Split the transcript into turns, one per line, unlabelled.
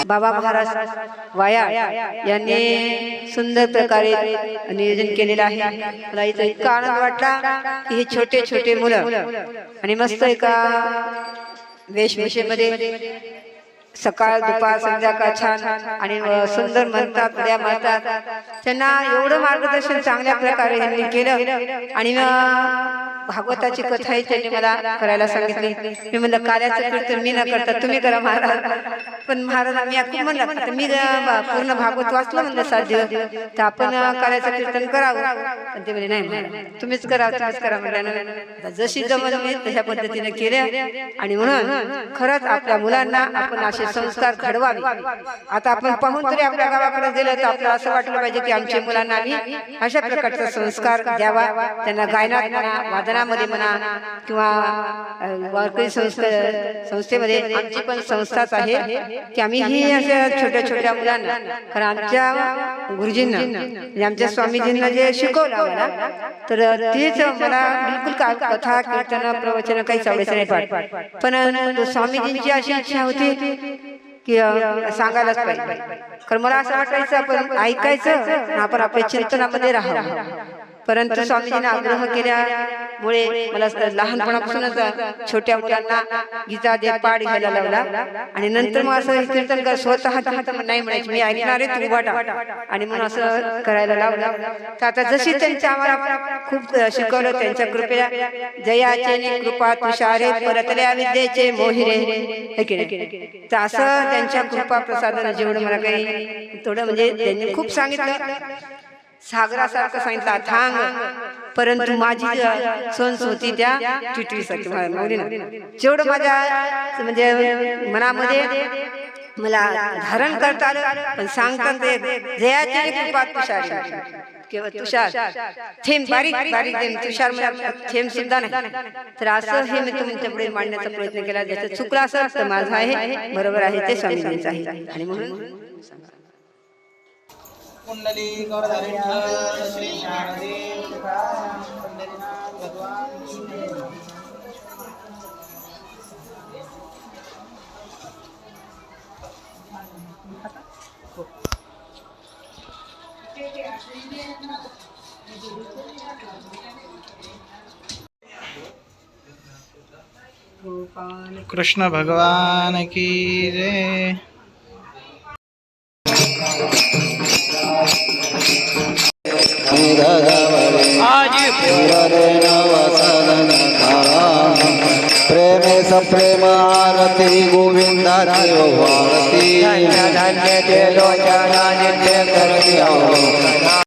बाबा महाराज वाया यांनी सुंदर प्रकारे नियोजन केलेलं आहे। मला इथं इतका आनंद वाटला की हे छोटे छोटे मुलं आणि मस्त एका वेशभूषेमध्ये सकाळ दुपार संध्याकाळ छान आणि सुंदर म्हणतात, उड्या मारतात। त्यांना एवढं मार्गदर्शन चांगल्या प्रकारे यांनी केलं आणि भागवताची कथाही त्यांनी मला करायला सांगितली। मी म्हणलं कार्याचं कीर्तन मी न करता तुम्ही करा महाराज, पण महाराज मी खूप म्हणलं मी पूर्ण भागवत वाचलं म्हणलं 7 दिवस, तर आपण कार्याचं कीर्तन करावं। पण ते म्हणजे नाही तुम्हीच करा तुम्हीच करा म्हणल्यानं जशी जमल मी तशा पद्धतीने केले आणि म्हणून खरंच आपल्या मुलांना आपण असे संस्कार घडवावे। आता आपण पाहून तरी आपल्या गावाकडे गेलो तर आपल्याला असं वाटलं पाहिजे की आमच्या मुलांना आम्ही अशा प्रकारचा संस्कार द्यावा। त्यांना गायनात म्हणा, वादनामध्ये म्हणा किंवा वारकरी संस्थेमध्ये आमची पण संस्थाच आहे की आम्ही ही अशा छोट्या छोट्या मुलांना, कारण आमच्या गुरुजींना म्हणजे आमच्या स्वामीजींना जे शिकवलं आम्हाला तर तेच मला बिलकुल कथा कीर्तन प्रवचन काहीच आवडायचं नाही पाठ, पण स्वामीजींची अशी इच्छा होती की सांगायलाच पाहिजे। कारण मला असं वाटायचं आपण ऐकायचं आपण आपल्या चिंतनामध्ये राहावं, परंतु स्वामीजींनी आग्रह केल्यामुळे मला लहानपणापासूनच छोट्या मुलांना गीता दे पाठ घ्यायला लावला आणि नंतर मग असं कीर्तन कर स्वतः कीर्तन नाही म्हणायचं मी ऐकणार आहे तू वाटा आणि म्हणून असं करायला लावलं। तर आता जशी त्यांच्या आम्हाला खूप शिकवलं त्यांच्या कृपेला जयाचे कृपा तुषारे परतल्या विद्येचे मोहिरे तर असं त्यांच्या कृपा प्रसादाने जेवढं मला काही थोडं म्हणजे त्यांनी खूप सांगितलं सागरासारखं सांगितलं अथांग, परंतु माझी संस होती त्या टिटवीसारखी जेवढं माझ्या म्हणजे मनामध्ये मला धारण करता आलं, पण सांगतात जयाची कृपा तुषार किंवा तुषार थेंब बारीक बारीक तुषार थेंब सुद्धा नाही। तर असं हे मी तुमच्या पुढे मांडण्याचा प्रयत्न केला, ज्याचं चुकलं असं तर माझं आहे, बरोबर आहे ते स्वामीजींचं आहे आणि म्हणून
कुंडली गौरधर श्री शारदेव पंढरीनाथ भगवान कृष्ण भगवान की जय।
प्रेमे सप्रेम आरती गोविंदा देव भारती धन्य ते लोचना नित्य करती